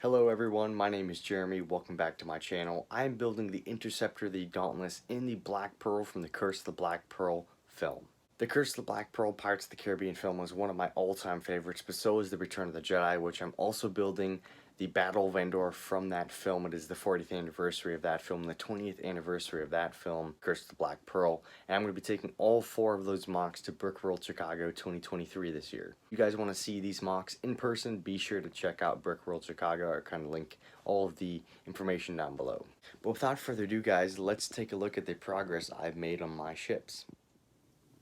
Hello everyone, my name is Jeremy. Welcome back to my channel. I am building the Interceptor, the Dauntless, in the Black Pearl from the Curse of the Black Pearl film. The Curse of the Black Pearl Pirates of the Caribbean film was one of my all-time favorites, but so is the Return of the Jedi, which I'm also building the Battle of Endor from that film. It is the 40th anniversary of that film, the 20th anniversary of that film, Curse of the Black Pearl, and I'm going to be taking all 4 of those mocks to Brickworld Chicago 2023 this year. If you guys want to see these mocks in person, be sure to check out Brickworld Chicago. I'll kind of link all of the information down below. But without further ado, guys, let's take a look at the progress I've made on my ships.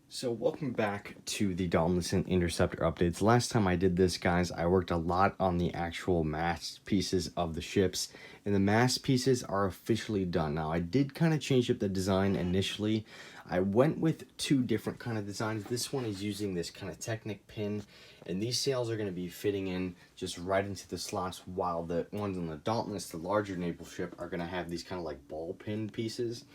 So welcome back to the Dauntless and Interceptor updates. Last time I did this, guys, I worked a lot on the actual mast pieces of the ships, and the mast pieces are officially done. Now, I did kind of change up the design initially. I went with 2 different kind of designs. This one is using this kind of Technic pin, and these sails are going to be fitting in just right into the slots, while the ones on the Dauntless, the larger naval ship, are going to have these kind of like ball pin pieces.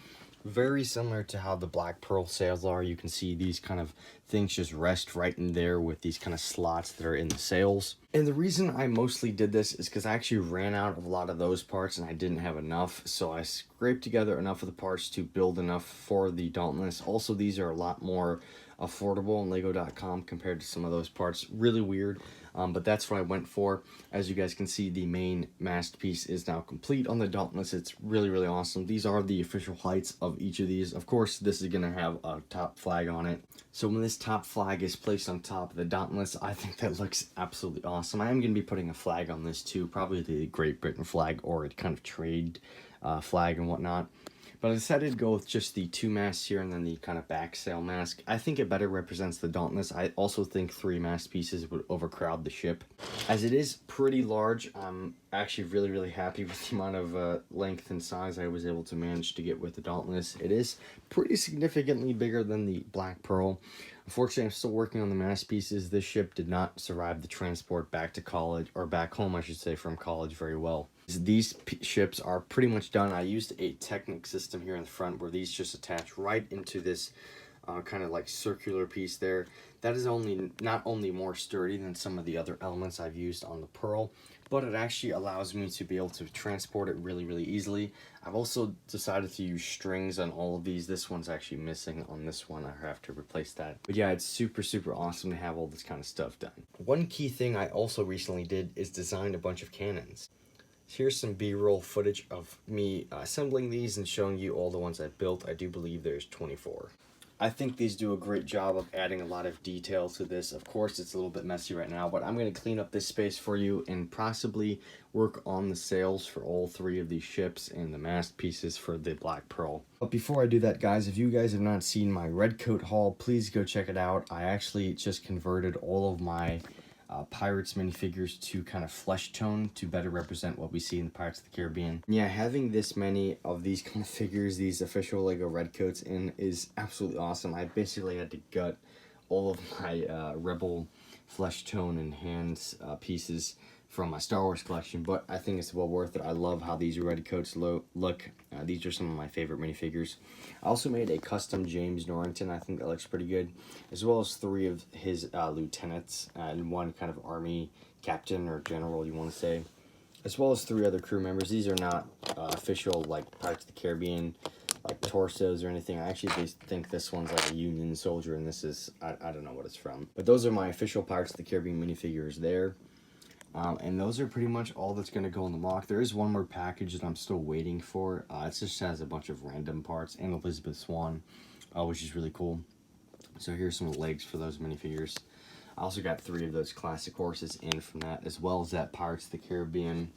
Very similar to how the Black Pearl sails are. You can see these kind of things just rest right in there with these kind of slots that are in the sails. And the reason I mostly did this is because I actually ran out of a lot of those parts and I didn't have enough. So I scraped together enough of the parts to build enough for the Dauntless. Also, these are a lot more affordable on Lego.com compared to some of those parts. Really weird. But that's what I went for. As you guys can see, the main mast piece is now complete on the Dauntless. It's really, really awesome. These are the official heights of each of these. Of course, this is going to have a top flag on it. So when this top flag is placed on top of the Dauntless, I think that looks absolutely awesome. I am going to be putting a flag on this too, probably the Great Britain flag or a kind of trade flag and whatnot. But I decided to go with just the 2 masts here and then the kind of back sail mask. I think it better represents the Dauntless. I also think 3 mast pieces would overcrowd the ship. As it is pretty large, I'm actually really, really happy with the amount of length and size I was able to manage to get with the Dauntless. It is pretty significantly bigger than the Black Pearl. Unfortunately, I'm still working on the mast pieces. This ship did not survive the transport back to college, or back home, I should say, from college very well. These ships are pretty much done. I used a Technic system here in the front where these just attach right into this kind of like circular piece there. That is not only more sturdy than some of the other elements I've used on the Pearl, but it actually allows me to be able to transport it really, really easily. I've also decided to use strings on all of these. This one's actually missing on this one. I have to replace that. But yeah, it's super, super awesome to have all this kind of stuff done. One key thing I also recently did is designed a bunch of cannons. Here's some B-roll footage of me assembling these and showing you all the ones I built. I do believe there's 24. I think these do a great job of adding a lot of detail to this. Of course, it's a little bit messy right now, but I'm going to clean up this space for you and possibly work on the sails for all 3 of these ships and the mast pieces for the Black Pearl. But before I do that, guys, if you guys have not seen my Redcoat Haul, please go check it out. I actually just converted all of my Pirates minifigures to kind of flesh tone to better represent what we see in the Pirates of the Caribbean. Yeah, having this many of these kind of figures, these official Lego Redcoats in, is absolutely awesome. I basically had to gut all of my Rebel flesh tone and hands pieces from my Star Wars collection, but I think it's well worth it. I love how these Redcoats look. These are some of my favorite minifigures. I also made a custom James Norrington. I think that looks pretty good, as well as 3 of his lieutenants and 1 kind of army captain or general, you want to say, as well as 3 other crew members. These are not official like Pirates of the Caribbean like torsos or anything. I actually think this one's like a Union soldier, and this is I don't know what it's from. But those are my official Pirates of the Caribbean minifigures there. And those are pretty much all that's going to go in the mock. There is one more package that I'm still waiting for. It just has a bunch of random parts and Elizabeth Swan, which is really cool. So here's some legs for those minifigures. I also got 3 of those classic horses in from that, as well as that Pirates of the Caribbean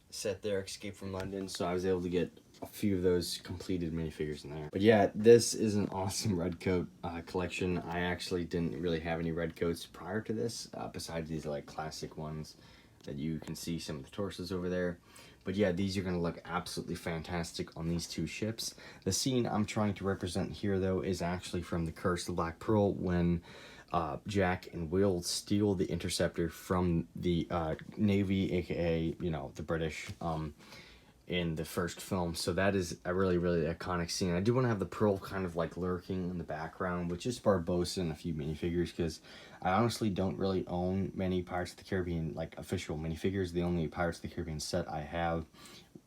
set there, Escape from London. So I was able to get a few of those completed minifigures in there. But yeah, this is an awesome Redcoat collection. I actually didn't really have any Redcoats prior to this, besides these like classic ones that you can see some of the torsos over there. But yeah, these are going to look absolutely fantastic on these 2 ships. The scene I'm trying to represent here, though, is actually from the Curse of the Black Pearl, when Jack and Will steal the Interceptor from the Navy, aka, you know, the British, in the first film. So that is a really, really iconic scene. I do want to have the Pearl kind of like lurking in the background with just Barbossa and a few minifigures, because I honestly don't really own many Pirates of the Caribbean like official minifigures. The only Pirates of the Caribbean set I have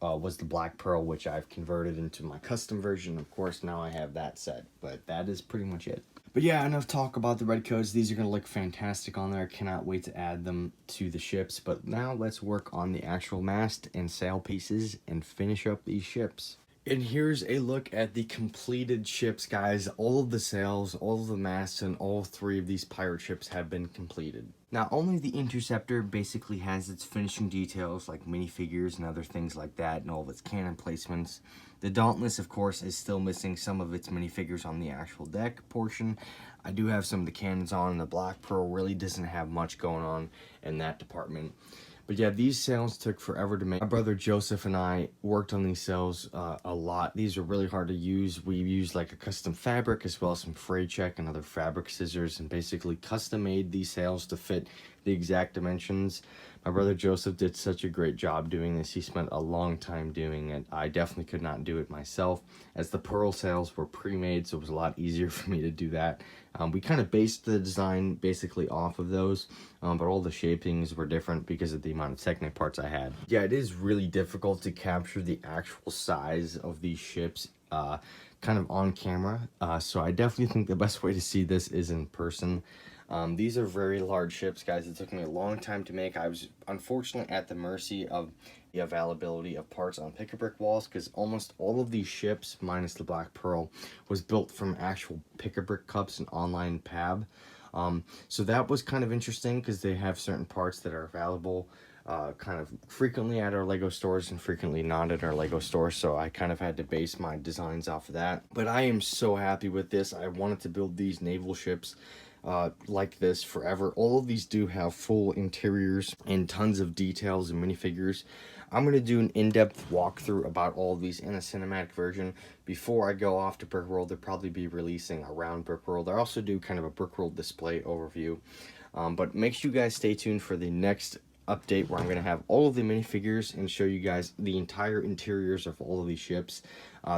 was the Black Pearl, which I've converted into my custom version. Of course, now I have that set, but that is pretty much it. But yeah, enough talk about the Redcoats. These are going to look fantastic on there. Cannot wait to add them to the ships. But now let's work on the actual mast and sail pieces and finish up these ships. And here's a look at the completed ships, guys. All of the sails, all of the masts, and all three of these pirate ships have been completed. Now, only the Interceptor basically has its finishing details like minifigures and other things like that, and all of its cannon placements. The Dauntless, of course, is still missing some of its minifigures on the actual deck portion. I do have some of the cannons on, and the Black Pearl really doesn't have much going on in that department. But yeah, these sails took forever to make. My brother Joseph and I worked on these sails a lot. These are really hard to use. We used like a custom fabric as well as some fray check and other fabric scissors, and basically custom made these sails to fit the exact dimensions. My brother Joseph did such a great job doing this. He spent a long time doing it. I definitely could not do it myself, as the Pearl sails were pre-made, so it was a lot easier for me to do that. We kind of based the design basically off of those, but all the shapings were different because of the amount of Technic parts I had. Yeah, it is really difficult to capture the actual size of these ships kind of on camera, so I definitely think the best way to see this is in person. These are very large ships, guys. It took me a long time to make. I was unfortunately at the mercy of the availability of parts on Pick-a-Brick walls, because almost all of these ships, minus the Black Pearl, was built from actual Pick-a-Brick cups and online PAB. So that was kind of interesting, because they have certain parts that are available kind of frequently at our Lego stores and frequently not at our Lego stores, so I kind of had to base my designs off of that. But I am so happy with this. I wanted to build these naval ships like this forever. All of these do have full interiors and tons of details and minifigures. I'm going to do an in-depth walkthrough about all of these in a cinematic version before I go off to Brickworld. They'll probably be releasing around Brickworld. I also do kind of a Brickworld display overview. But make sure you guys stay tuned for the next update, where I'm going to have all of the minifigures and show you guys the entire interiors of all of these ships.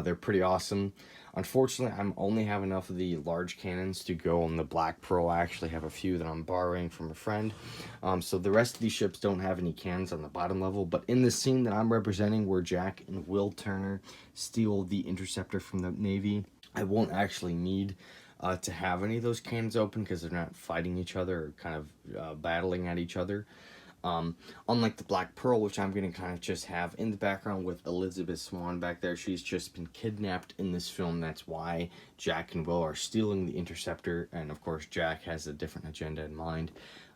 They're pretty awesome. Unfortunately, I only have enough of the large cannons to go on the Black Pearl. I actually have a few that I'm borrowing from a friend. So the rest of these ships don't have any cannons on the bottom level. But in the scene that I'm representing, where Jack and Will Turner steal the Interceptor from the Navy, I won't actually need to have any of those cannons open, because they're not fighting each other or kind of battling at each other. Unlike the Black Pearl, which I'm going to kind of just have in the background with Elizabeth Swann back there. She's just been kidnapped in this film. That's why Jack and Will are stealing the Interceptor, and of course Jack has a different agenda in mind.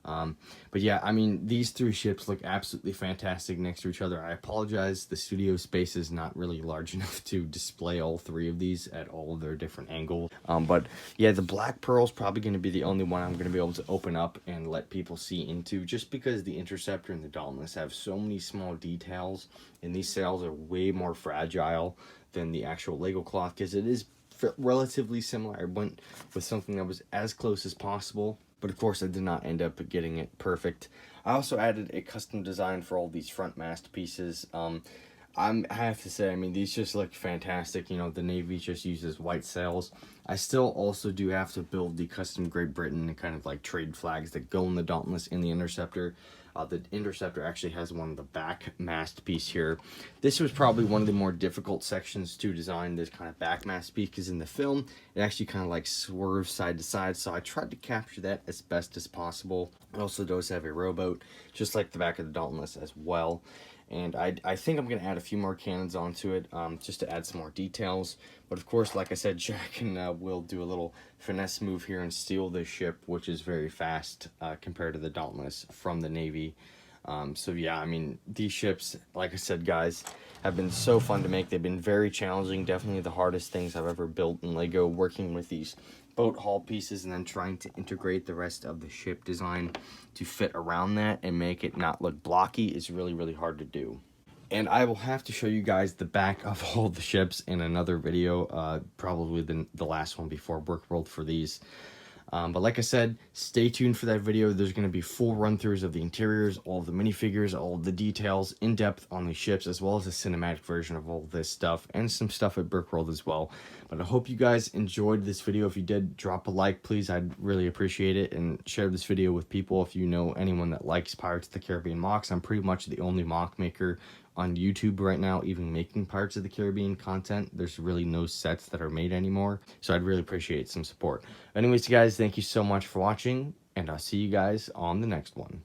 But yeah, I mean, these three ships look absolutely fantastic next to each other. I apologize, the studio space is not really large enough to display all three of these at all of their different angles. But yeah, the Black Pearl is probably going to be the only one I'm going to be able to open up and let people see into, just because the Interceptor and the Dauntless have so many small details, and these sails are way more fragile than the actual Lego cloth, because it is relatively similar. I went with something that was as close as possible, but of course I did not end up getting it perfect. I also added a custom design for all these front mast pieces. I have to say, I mean, these just look fantastic. You know, the Navy just uses white sails. I still also do have to build the custom Great Britain kind of like trade flags that go in the Dauntless and the Interceptor. The Interceptor actually has one of the back mast piece here. This was probably one of the more difficult sections to design, this kind of back mast piece, because in the film it actually kind of like swerves side to side, so I tried to capture that as best as possible. It also does have a rowboat, just like the back of the Dauntless as well. And I think I'm going to add a few more cannons onto it, just to add some more details. But of course, like I said, Jack and Will do a little finesse move here and steal this ship, which is very fast compared to the Dauntless from the Navy. So yeah, I mean, these ships, like I said, guys, have been so fun to make. They've been very challenging, definitely the hardest things I've ever built in Lego, working with these boat hull pieces and then trying to integrate the rest of the ship design to fit around that and make it not look blocky is really, really hard to do. And I will have to show you guys the back of all the ships in another video, probably the last one before Brickworld for these. But like I said, stay tuned for that video. There's going to be full run-throughs of the interiors, all of the minifigures, all of the details, in depth on the ships, as well as a cinematic version of all this stuff, and some stuff at Brickworld as well. But I hope you guys enjoyed this video. If you did, drop a like, please. I'd really appreciate it. And share this video with people if you know anyone that likes Pirates of the Caribbean MOCs. I'm pretty much the only MOC maker on YouTube right now, even making Pirates of the Caribbean content. There's really no sets that are made anymore, so I'd really appreciate some support. Anyways, guys, thank you so much for watching, and I'll see you guys on the next one.